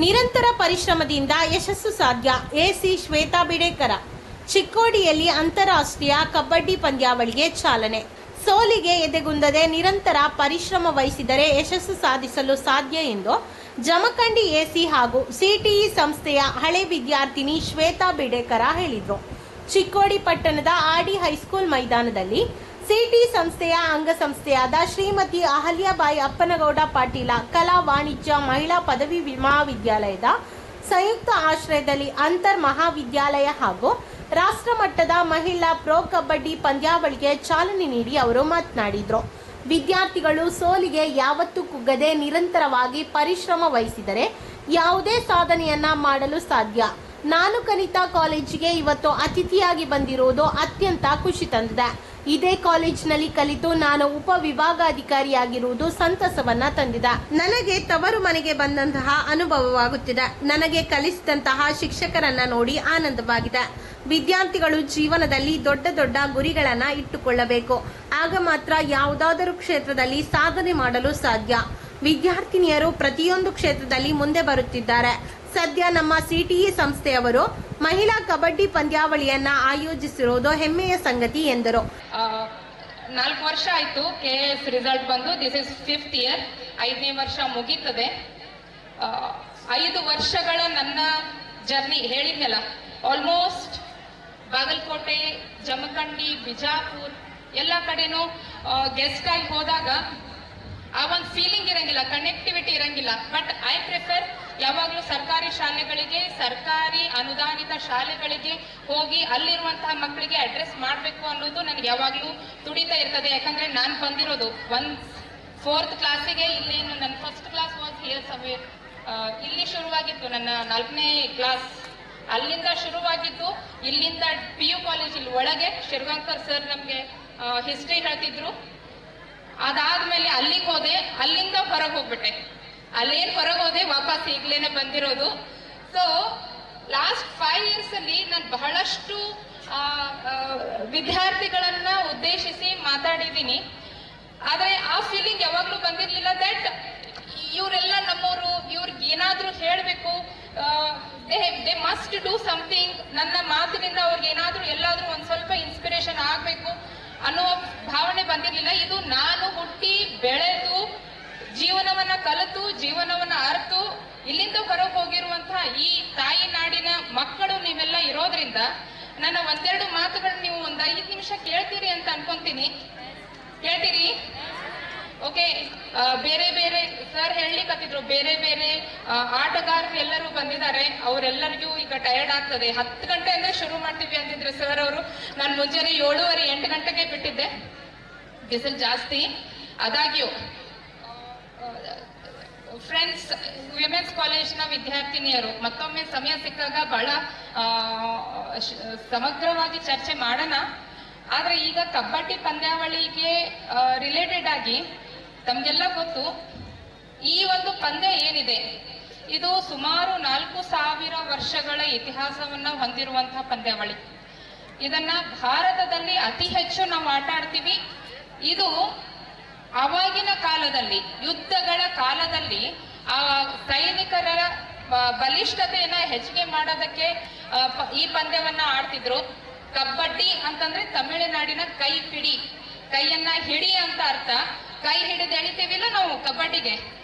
ನಿರಂತರ ಪರಿಶ್ರಮದಿಂದ ಯಶಸ್ಸು ಸಾಧ್ಯ. ಎಸಿ ಶ್ವೇತಾ ಬಿಡೇಕರ. ಚಿಕ್ಕೋಡಿಯಲ್ಲಿ ಅಂತಾರಾಷ್ಟ್ರೀಯ ಕಬಡ್ಡಿ ಪಂದ್ಯಾವಳಿಗೆ ಚಾಲನೆ. ಸೋಲಿಗೆ ಎದೆಗುಂದದೆ ನಿರಂತರ ಪರಿಶ್ರಮ ವಹಿಸಿದರೆ ಯಶಸ್ಸು ಸಾಧಿಸಲು ಸಾಧ್ಯ ಎಂದು ಜಮಖಂಡಿ ಎಸಿ ಹಾಗೂ ಸಿಟಿಇ ಸಂಸ್ಥೆಯ ಹಳೆ ವಿದ್ಯಾರ್ಥಿನಿ ಶ್ವೇತಾ ಬಿಡೇಕರ ಹೇಳಿದರು. ಚಿಕ್ಕೋಡಿ ಪಟ್ಟಣದ ಆರ್ಡಿ ಹೈಸ್ಕೂಲ್ ಮೈದಾನದಲ್ಲಿ ಸಿಟಿ ಸಂಸ್ಥೆಯ ಅಂಗಸಂಸ್ಥೆಯಾದ ಶ್ರೀಮತಿ ಅಹಲ್ಯಾಬಾಯಿ ಅಪ್ಪನಗೌಡ ಪಾಟೀಲ ಕಲಾ ವಾಣಿಜ್ಯ ಮಹಿಳಾ ಪದವಿ ಮಹಾವಿದ್ಯಾಲಯದ ಸಂಯುಕ್ತ ಆಶ್ರಯದಲ್ಲಿ ಅಂತರ್ ಮಹಾವಿದ್ಯಾಲಯ ಹಾಗೂ ರಾಷ್ಟ್ರಮಟ್ಟದ ಮಹಿಳಾ ಪ್ರೊ ಕಬಡ್ಡಿ ಪಂದ್ಯಾವಳಿಗೆ ಚಾಲನೆ ನೀಡಿ ಅವರು ಮಾತನಾಡಿದರು. ವಿದ್ಯಾರ್ಥಿಗಳು ಸೋಲಿಗೆ ಯಾವತ್ತೂ ಕುಗ್ಗದೆ ನಿರಂತರವಾಗಿ ಪರಿಶ್ರಮ ವಹಿಸಿದರೆ ಯಾವುದೇ ಸಾಧನೆಯನ್ನ ಮಾಡಲು ಸಾಧ್ಯ. ನಾನು ಕಲಿತ ಕಾಲೇಜಿಗೆ ಇವತ್ತು ಅತಿಥಿಯಾಗಿ ಬಂದಿರುವುದು ಅತ್ಯಂತ ಖುಷಿ ತಂದಿದೆ. ಇದೇ ಕಾಲೇಜಿನಲ್ಲಿ ಕಲಿತು ನಾನು ಉಪವಿಭಾಗಾಧಿಕಾರಿಯಾಗಿರುವುದು ಸಂತಸವನ್ನ ತಂದಿದೆ. ನನಗೆ ತವರು ಮನೆಗೆ ಬಂದಂತಹ ಅನುಭವವಾಗುತ್ತಿದೆ. ನನಗೆ ಕಲಿಸಿದಂತಹ ಶಿಕ್ಷಕರನ್ನ ನೋಡಿ ಆನಂದವಾಗಿದೆ. ವಿದ್ಯಾರ್ಥಿಗಳು ಜೀವನದಲ್ಲಿ ದೊಡ್ಡ ದೊಡ್ಡ ಗುರಿಗಳನ್ನ ಇಟ್ಟುಕೊಳ್ಳಬೇಕು. ಆಗ ಮಾತ್ರ ಯಾವುದಾದರೂ ಕ್ಷೇತ್ರದಲ್ಲಿ ಸಾಧನೆ ಮಾಡಲು ಸಾಧ್ಯ. ವಿದ್ಯಾರ್ಥಿನಿಯರು ಪ್ರತಿಯೊಂದು ಕ್ಷೇತ್ರದಲ್ಲಿ ಮುಂದೆ ಬರುತ್ತಿದ್ದಾರೆ. ಸದ್ಯ ನಮ್ಮ ಸಿಟಿಇ ಸಂಸ್ಥೆಯವರು ಮಹಿಳಾ ಕಬಡ್ಡಿ ಪಂದ್ಯಾವಳಿಯನ್ನ ಆಯೋಜಿಸಿರುವುದು ಹೆಮ್ಮೆಯ ಸಂಗತಿ ಎಂದರು. 4 ವರ್ಷ ಆಯ್ತು ಕೆಎಸ್ ರಿಸಲ್ಟ್ ಬಂದು. This is 5th year. 5ನೇ ವರ್ಷ ಮುಗೀತದೆ. 5 ವರ್ಷಗಳ ನನ್ನ ಜರ್ನಿ ಹೇಳಿದ್ನಲ್ಲ, ಆಲ್ಮೋಸ್ಟ್ ಬಾಗಲಕೋಟೆ, ಜಮಖಂಡಿ, ಬಿಜಾಪುರ್ ಎಲ್ಲ ಕಡೆನೂ ಗೆಸ್ಟ್ ಆಗಿ ಹೋದಾಗ ಆ ಒಂದು ಫೀಲಿಂಗ್ ಇರಂಗಿಲ್ಲ, ಕನೆಕ್ಟಿವಿಟಿ ಇರಂಗಿಲ್ಲ. ಬಟ್ ಐ ಪ್ರಿಫರ್ ಯಾವಾಗಲೂ ಸರ್ಕಾರಿ ಶಾಲೆಗಳಿಗೆ, ಸರ್ಕಾರಿ ಅನುದಾನಿತ ಶಾಲೆಗಳಿಗೆ ಹೋಗಿ ಅಲ್ಲಿರುವಂತಹ ಮಕ್ಕಳಿಗೆ ಅಡ್ರೆಸ್ ಮಾಡಬೇಕು ಅನ್ನೋದು ನನಗೆ ಯಾವಾಗಲೂ ತುಡಿತಾ ಇರ್ತದೆ. ಯಾಕಂದ್ರೆ ನಾನು ಬಂದಿರೋದು 4th ಕ್ಲಾಸಿಗೆ. ಇಲ್ಲೇನು ನನ್ನ first class was here somewhere. ಇಲ್ಲಿ ಶುರುವಾಗಿತ್ತು ನನ್ನ 4ನೇ ಕ್ಲಾಸ್. ಅಲ್ಲಿಂದ ಶುರುವಾಗಿದ್ದು ಇಲ್ಲಿಂದ PU ಕಾಲೇಜ್ ಇಲ್ಲಿ ಒಳಗೆ ಶಿರ್ವಾಂಕರ್ ಸರ್ ನಮ್ಗೆ ಹಿಸ್ಟ್ರಿ ಹೇಳ್ತಿದ್ರು. ಅದಾದ್ಮೇಲೆ ಅಲ್ಲಿಗೆ ಹೋದೆ, ಅಲ್ಲಿಂದ ಹೊರಗೆ ಹೋಗ್ಬಿಟ್ಟೆ. ಅಲ್ಲೇನ್ ಹೊರಗೆ ಹೋದೆ, ವಾಪಸ್ ಈಗ್ಲೇನೆ ಬಂದಿರೋದು. ಸೊ ಲಾಸ್ಟ್ 5 ಇಯರ್ಸ್ ಅಲ್ಲಿ ನಾನು ಬಹಳಷ್ಟು ವಿದ್ಯಾರ್ಥಿಗಳನ್ನ ಉದ್ದೇಶಿಸಿ ಮಾತಾಡಿದ್ದೀನಿ. ಆದ್ರೆ ಆ ಫೀಲಿಂಗ್ ಯಾವಾಗ್ಲೂ ಬಂದಿರ್ಲಿಲ್ಲ ದಟ್ ಇವರೆಲ್ಲ ನಮ್ಮವರು, ಇವ್ರಿಗೆ ಏನಾದ್ರೂ ಹೇಳ್ಬೇಕು, ದೇ ಮಸ್ಟ್ ಡೂ ಸಮಥಿಂಗ್. ನನ್ನ ಮಾತಿನಿಂದ ಅವ್ರಿಗೆ ಏನಾದ್ರೂ ಎಲ್ಲಾದ್ರೂ ಒಂದ್ ಸ್ವಲ್ಪ ಇನ್ಸ್ಪಿರೇಷನ್ ಆಗ್ಬೇಕು ಅನ್ನೋ ಭಾವನೆ ಬಂದಿರ್ಲಿಲ್ಲ. ಇದು ನಾನು ಹುಟ್ಟಿ ಬೆಳೆದು ಜೀವನವನ್ನ ಕಲಿತು ಜೀವನವನ್ನ ಅರ್ತು ಇಲ್ಲಿಂದ ಹೊರಗೆ ಹೋಗಿರುವಂತಹ ಈ ತಾಯಿ ನಾಡಿನ ಮಕ್ಕಳು ನೀವೆಲ್ಲ ಇರೋದ್ರಿಂದ ನನ್ನ ಒಂದೆರಡು ಮಾತುಗಳು ನೀವು ಒಂದ್ 5 ನಿಮಿಷ ಕೇಳ್ತೀರಿ ಅಂತ ಅನ್ಕೊಂತೀನಿ. ಕೇಳ್ತೀರಿ? ಓಕೆ. ಬೇರೆ ಬೇರೆ ಸರ್ ಹೇಳಲಿಕ್ಕತ್ತಿದ್ರು, ಬೇರೆ ಬೇರೆ ಆಟಗಾರರು ಎಲ್ಲರೂ ಬಂದಿದ್ದಾರೆ. ಅವರೆಲ್ಲರಿಗೂ ಈಗ ಟಯರ್ಡ್ ಆಗ್ತದೆ. 10 ಗಂಟೆ ಅಂದ್ರೆ ಶುರು ಮಾಡ್ತೀವಿ ಅಂತಿದ್ರು ಸರ್ ಅವರು. ನಾನು ಮುಂಜಾನೆ 7:30 8 ಗಂಟೆಗೆ ಬಿಟ್ಟಿದ್ದೆ. ಬಿಸಿಲು ಜಾಸ್ತಿ. ಆದಾಗ್ಯೂ ಫ್ರೆಂಡ್ಸ್, ವಿಮೆನ್ಸ್ ಕಾಲೇಜ್ನ ವಿದ್ಯಾರ್ಥಿನಿಯರು ಮತ್ತೊಮ್ಮೆ ಸಮಯ ಸಿಕ್ಕಾಗ ಬಹಳ ಸಮಗ್ರವಾಗಿ ಚರ್ಚೆ ಮಾಡೋಣ. ಆದ್ರೆ ಈಗ ಕಬಡ್ಡಿ ಪಂದ್ಯಾವಳಿಗೆ ರಿಲೇಟೆಡ್ ಆಗಿ ತಮ್ಗೆಲ್ಲ ಗೊತ್ತು, ಈ ಒಂದು ಪಂದ್ಯ ಏನಿದೆ ಇದು ಸುಮಾರು 4000 ವರ್ಷಗಳ ಇತಿಹಾಸವನ್ನ ಹೊಂದಿರುವಂತಹ ಪಂದ್ಯಾವಳಿ. ಇದನ್ನ ಭಾರತದಲ್ಲಿ ಅತಿ ಹೆಚ್ಚು ನಾವು ಆಟ ಆಡ್ತೀವಿ. ಇದು ಆವಾಗಿನ ಕಾಲದಲ್ಲಿ, ಯುದ್ಧಗಳ ಕಾಲದಲ್ಲಿ ಆ ಸೈನಿಕರ ಬಲಿಷ್ಠತೆಯನ್ನ ಹೆಚ್ಚಿಗೆ ಮಾಡೋದಕ್ಕೆ ಈ ಪಂದ್ಯವನ್ನ ಆಡ್ತಿದ್ರು. ಕಬಡ್ಡಿ ಅಂತಂದ್ರೆ ತಮಿಳುನಾಡಿನ ಕೈ ಪಿಡಿ, ಕೈಯನ್ನ ಹಿಡಿ ಅಂತ ಅರ್ಥ. ಕೈ ಹಿಡಿದು ಎಳಿತೀವಿಲ್ಲ ನಾವು ಕಬಡ್ಡಿಗೆ,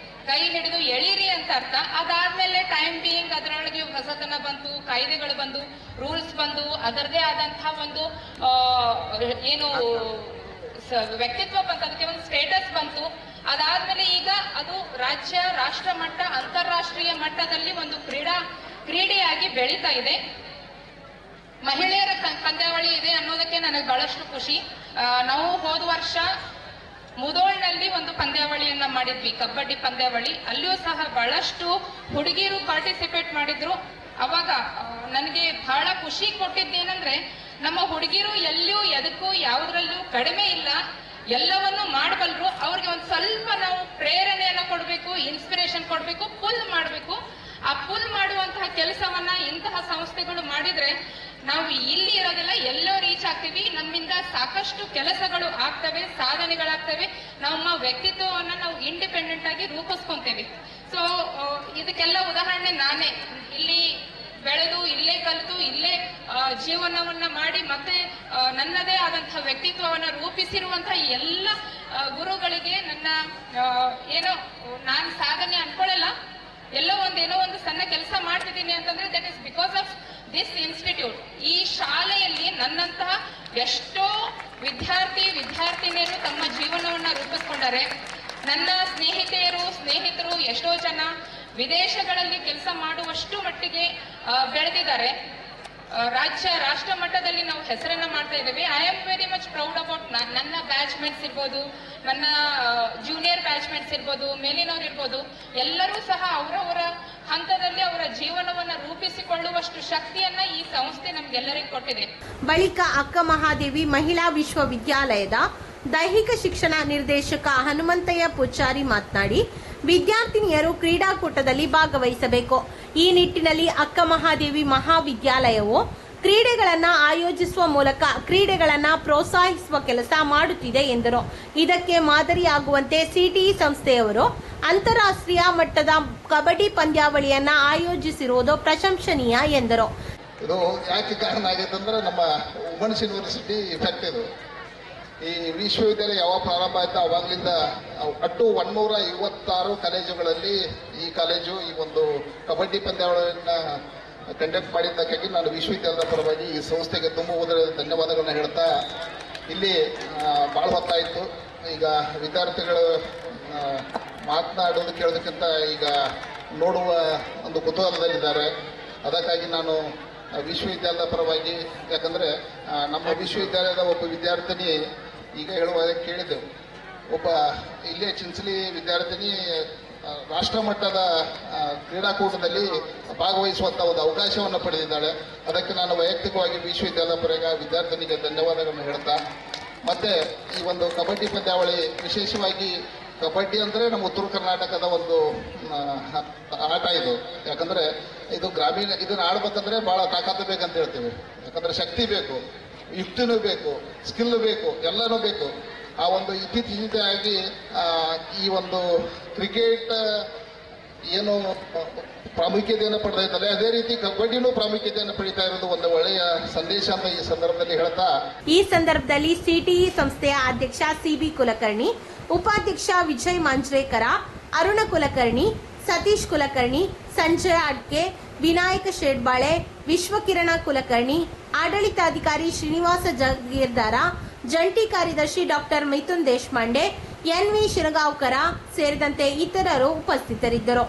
ಕೈ ಹಿಡಿದು ಎಳೀರಿ ಅಂತ ಅರ್ಥ. ಅದಾದ್ಮೇಲೆ ಟೈಮ್ ಬೀಯಿಂಗ್ ಅದರೊಳಗೆ ಹೊಸತನ ಬಂತು, ಕಾಯ್ದೆಗಳು ಬಂದು, ರೂಲ್ಸ್ ಬಂದು, ಅದರದೇ ಆದಂತಹ ಒಂದು ಏನು ವ್ಯಕ್ತಿತ್ವ ಬಂತು, ಅದಕ್ಕೆ ಒಂದು ಸ್ಟೇಟಸ್ ಬಂತು. ಅದಾದ್ಮೇಲೆ ಈಗ ಅದು ರಾಜ್ಯ, ರಾಷ್ಟ್ರ ಮಟ್ಟ, ಅಂತಾರಾಷ್ಟ್ರೀಯ ಮಟ್ಟದಲ್ಲಿ ಒಂದು ಕ್ರೀಡೆಯಾಗಿ ಬೆಳೀತಾ ಇದೆ. ಮಹಿಳೆಯರ ಪಂದ್ಯಾವಳಿ ಇದೆ ಅನ್ನೋದಕ್ಕೆ ನನಗೆ ಬಹಳಷ್ಟು ಖುಷಿ. ನಾವು ಹೋದ ವರ್ಷ ಮುದೋಳ್ನಲ್ಲಿ ಒಂದು ಪಂದ್ಯಾವಳಿಯನ್ನ ಮಾಡಿದ್ವಿ, ಕಬಡ್ಡಿ ಪಂದ್ಯಾವಳಿ. ಅಲ್ಲಿಯೂ ಸಹ ಬಹಳಷ್ಟು ಹುಡುಗಿಯರು ಪಾರ್ಟಿಸಿಪೇಟ್ ಮಾಡಿದ್ರು. ಅವಾಗ ನನಗೆ ಬಹಳ ಖುಷಿ ಕೊಟ್ಟಿದ್ದೇನೆಂದ್ರೆ, ನಮ್ಮ ಹುಡುಗಿರು ಎಲ್ಲಿಯೂ ಎದಕ್ಕೂ ಯಾವುದ್ರಲ್ಲೂ ಕಡಿಮೆ ಇಲ್ಲ, ಎಲ್ಲವನ್ನೂ ಮಾಡಬಲ್ರು. ಅವ್ರಿಗೆ ಒಂದು ಸ್ವಲ್ಪ ನಾವು ಪ್ರೇರಣೆಯನ್ನ ಕೊಡಬೇಕು, ಇನ್ಸ್ಪಿರೇಷನ್ ಕೊಡಬೇಕು, ಪುಲ್ ಮಾಡಬೇಕು. ಆ ಪುಲ್ ಮಾಡುವಂತಹ ಕೆಲಸವನ್ನ ಇಂತಹ ಸಂಸ್ಥೆಗಳು ಮಾಡಿದ್ರೆ ನಾವು ಇಲ್ಲಿ ಇರೋದಿಲ್ಲ, ಎಲ್ಲೋ ರೀಚ್ ಆಗ್ತೀವಿ. ನಮ್ಮಿಂದ ಸಾಕಷ್ಟು ಕೆಲಸಗಳು ಆಗ್ತವೆ, ಸಾಧನೆಗಳಾಗ್ತವೆ. ನಮ್ಮ ವ್ಯಕ್ತಿತ್ವವನ್ನ ನಾವು ಇಂಡಿಪೆಂಡೆಂಟ್ ಆಗಿ ರೂಪಿಸ್ಕೊಂತೇವೆ. ಸೊ ಇದಕ್ಕೆಲ್ಲ ಉದಾಹರಣೆ ಜೀವನವನ್ನ ಮಾಡಿ ಮತ್ತೆ ನನ್ನದೇ ಆದಂತಹ ವ್ಯಕ್ತಿತ್ವವನ್ನ ರೂಪಿಸಿರುವಂತಹ ಎಲ್ಲ ಗುರುಗಳಿಗೆ ನನ್ನ ಏನೋ ನಾನು ಸಾಧನೆ ಅನ್ಕೊಳ್ಳಲ್ಲ, ಎಲ್ಲೋ ಏನೋ ಒಂದು ಸಣ್ಣ ಕೆಲಸ ಮಾಡ್ತಿದ್ದೀನಿ ಅಂತಂದ್ರೆ that is because of this institute. ಈ ಶಾಲೆಯಲ್ಲಿ ನನ್ನಂತಹ ಎಷ್ಟೋ ವಿದ್ಯಾರ್ಥಿನಿಯರು ತಮ್ಮ ಜೀವನವನ್ನ ರೂಪಿಸ್ಕೊಂಡಾರೆ. ನನ್ನ ಸ್ನೇಹಿತರು ಎಷ್ಟೋ ಜನ ವಿದೇಶಗಳಲ್ಲಿ ಕೆಲಸ ಮಾಡುವಷ್ಟು ಮಟ್ಟಿಗೆ ಬೆಳೆದಿದ್ದಾರೆ. ರಾಷ್ಟ್ರ ಮಟ್ಟದಲ್ಲಿ ನಾವು ಹೆಸರನ್ನ ಮಾಡ್ತಾ ಇದ್ದೇವೆ. I am very much proud about ನನ್ನ ಬ್ಯಾಚ್ಮೆಂಟ್ಸ್ ಇರ್ಬೋದು, ನನ್ನ ಜೂನಿಯರ್ ಬ್ಯಾಚ್ಮೆಂಟ್ಸ್ ಇರ್ಬೋದು, ಮೇಲಿನವ್ರು ಇರ್ಬೋದು, ಎಲ್ಲರೂ ಸಹ ಅವರವರ ಹಂತದಲ್ಲಿ ಅವರ ಜೀವನವನ್ನ ರೂಪಿಸಿಕೊಳ್ಳುವಷ್ಟು ಶಕ್ತಿಯನ್ನ ಈ ಸಂಸ್ಥೆ ನಮ್ಗೆಲ್ಲರಿಗೂ ಕೊಟ್ಟಿದೆ. ಬಳಿಕ ಅಕ್ಕ ಮಹಾದೇವಿ ಮಹಿಳಾ ವಿಶ್ವವಿದ್ಯಾಲಯದ ದೈಹಿಕ ಶಿಕ್ಷಣ ನಿರ್ದೇಶಕ ಹನುಮಂತಯ್ಯ ಪೂಜಾರಿ ಮಾತನಾಡಿ, ವಿದ್ಯಾರ್ಥಿನಿಯರು ಕ್ರೀಡಾಕೂಟದಲ್ಲಿ ಭಾಗವಹಿಸಬೇಕು. ಈ ನಿಟ್ಟಿನಲ್ಲಿ ಅಕ್ಕ ಮಹಾದೇವಿ ಮಹಾವಿದ್ಯಾಲಯವು ಕ್ರೀಡೆಗಳನ್ನು ಆಯೋಜಿಸುವ ಮೂಲಕ ಕ್ರೀಡೆಗಳನ್ನು ಪ್ರೋತ್ಸಾಹಿಸುವ ಕೆಲಸ ಮಾಡುತ್ತಿದೆ ಎಂದರು. ಇದಕ್ಕೆ ಮಾದರಿಯಾಗುವಂತೆ ಸಿಟಿಇ ಸಂಸ್ಥೆಯವರು ಅಂತಾರಾಷ್ಟ್ರೀಯ ಮಟ್ಟದ ಕಬಡ್ಡಿ ಪಂದ್ಯಾವಳಿಯನ್ನ ಆಯೋಜಿಸಿರುವುದು ಪ್ರಶಂಸನೀಯ ಎಂದರು. ಇದು ಯಾಕೆ ಕಾರಣ ಆಗೈತೆ ಅಂದ್ರೆ ನಮ್ಮ ವುಮೆನ್ಸ್ ಯೂನಿವರ್ಸಿಟಿ ಇಫೆಕ್ಟ್. ಇದು ಈ ವಿಶ್ವವಿದ್ಯಾಲಯ ಯಾವಾಗ ಪ್ರಾರಂಭ ಆಯ್ತು ಅವಾಗಲಿಂದ ಅಟ್ಟು 156 ಕಾಲೇಜುಗಳಲ್ಲಿ ಈ ಕಾಲೇಜು ಈ ಒಂದು ಕಬಡ್ಡಿ ಪಂದ್ಯಾವಳಿಯನ್ನ ಕಂಡಕ್ಟ್ ಮಾಡಿದ್ದಕ್ಕಾಗಿ ನಾನು ವಿಶ್ವವಿದ್ಯಾಲಯದ ಪರವಾಗಿ ಈ ಸಂಸ್ಥೆಗೆ ತುಂಬ ಧನ್ಯವಾದಗಳನ್ನ ಹೇಳ್ತಾ, ಇಲ್ಲಿ ಭಾಳ ಹೊತ್ತಾಯಿತು. ಈಗ ವಿದ್ಯಾರ್ಥಿಗಳು ಮಾತನಾಡೋದು ಕೇಳೋದಕ್ಕಿಂತ ಈಗ ನೋಡುವ ಒಂದು ಕುತೂಹಲದಲ್ಲಿದ್ದಾರೆ. ಅದಕ್ಕಾಗಿ ನಾನು ವಿಶ್ವವಿದ್ಯಾಲಯದ ಪರವಾಗಿ, ಯಾಕಂದರೆ ನಮ್ಮ ವಿಶ್ವವಿದ್ಯಾಲಯದ ಒಬ್ಬ ವಿದ್ಯಾರ್ಥಿನಿ ಈಗ ಹೇಳುವಾಗ ಕೇಳಿದ್ದೆವು, ಒಬ್ಬ ಇಲ್ಲೇ ಚಿಂಚಲಿ ವಿದ್ಯಾರ್ಥಿನಿ ರಾಷ್ಟ್ರ ಮಟ್ಟದ ಕ್ರೀಡಾಕೂಟದಲ್ಲಿ ಭಾಗವಹಿಸುವಂಥ ಒಂದು ಅವಕಾಶವನ್ನು ಪಡೆದಿದ್ದಾಳೆ. ಅದಕ್ಕೆ ನಾನು ವೈಯಕ್ತಿಕವಾಗಿ ವಿಶ್ವವಿದ್ಯಾಲಯದ ಪರವಾಗಿ ವಿದ್ಯಾರ್ಥಿನಿಗೆ ಧನ್ಯವಾದಗಳನ್ನು ಹೇಳ್ತಾ, ಮತ್ತು ಈ ಒಂದು ಕಬಡ್ಡಿ ಪಂದ್ಯಾವಳಿ ವಿಶೇಷವಾಗಿ ಕಬಡ್ಡಿ ಅಂದರೆ ನಮ್ಮ ಉತ್ತರ ಕರ್ನಾಟಕದ ಒಂದು ಆಟ ಇದು. ಯಾಕಂದರೆ ಇದು ಗ್ರಾಮೀಣ, ಇದನ್ನು ಆಡ್ಬೇಕಂದ್ರೆ ಭಾಳ ತಾಕತ್ತು ಬೇಕಂತ ಹೇಳ್ತೀವಿ. ಯಾಕಂದರೆ ಶಕ್ತಿ ಬೇಕು, ಯುಕ್ತಿನೂ ಬೇಕು, ಸ್ಕಿಲ್ ಬೇಕು, ಎಲ್ಲನೂ ಬೇಕು. ಆ ಒಂದು ಇತ್ತೀಚೆಗಾಗಿ ಈ ಒಂದು ಕ್ರಿಕೆಟ್ ಏನು ಪ್ರಾಮುಖ್ಯತೆಯನ್ನು ಪಡೆದಿದ್ದಾರೆ, ಅದೇ ರೀತಿ ಕಬಡ್ಡಿನೂ ಪ್ರಾಮುಖ್ಯತೆಯನ್ನು ಪಡೀತಾ ಇರೋದು ಒಂದು ಒಳ್ಳೆಯ ಸಂದೇಶ ಅಂತ ಈ ಸಂದರ್ಭದಲ್ಲಿ ಹೇಳ್ತಾ, ಈ ಸಂದರ್ಭದಲ್ಲಿ ಸಿಟಿಇ ಸಂಸ್ಥೆಯ ಅಧ್ಯಕ್ಷ ಸಿಬಿ ಕುಲಕರ್ಣಿ, ಉಪಾಧ್ಯಕ್ಷ ವಿಜಯ್ ಮಾಂಜ್ರೇಕರ, ಅರುಣ ಕುಲಕರ್ಣಿ, ಸತೀಶ್ ಕುಲಕರ್ಣಿ, ಸಂಜಯ್ ಅಡ್ಕೆ, ವಿನಾಯಕ ಶೇಡ್ಬಾಳೆ, ವಿಶ್ವಕಿರಣ ಕುಲಕರ್ಣಿ, ಆಡಳಿತಾಧಿಕಾರಿ ಶ್ರೀನಿವಾಸ ಜಗೀರ್ದಾರ, ಜಂಟಿ ಕಾರ್ಯದರ್ಶಿ ಡಾಕ್ಟರ್ ಮಿಥುನ್ ದೇಶಪಾಂಡೆ, ಎನ್ವಿ ಶಿರಗಾಂವ್ಕರ ಸೇರಿದಂತೆ ಇತರರು ಉಪಸ್ಥಿತರಿದ್ದರು.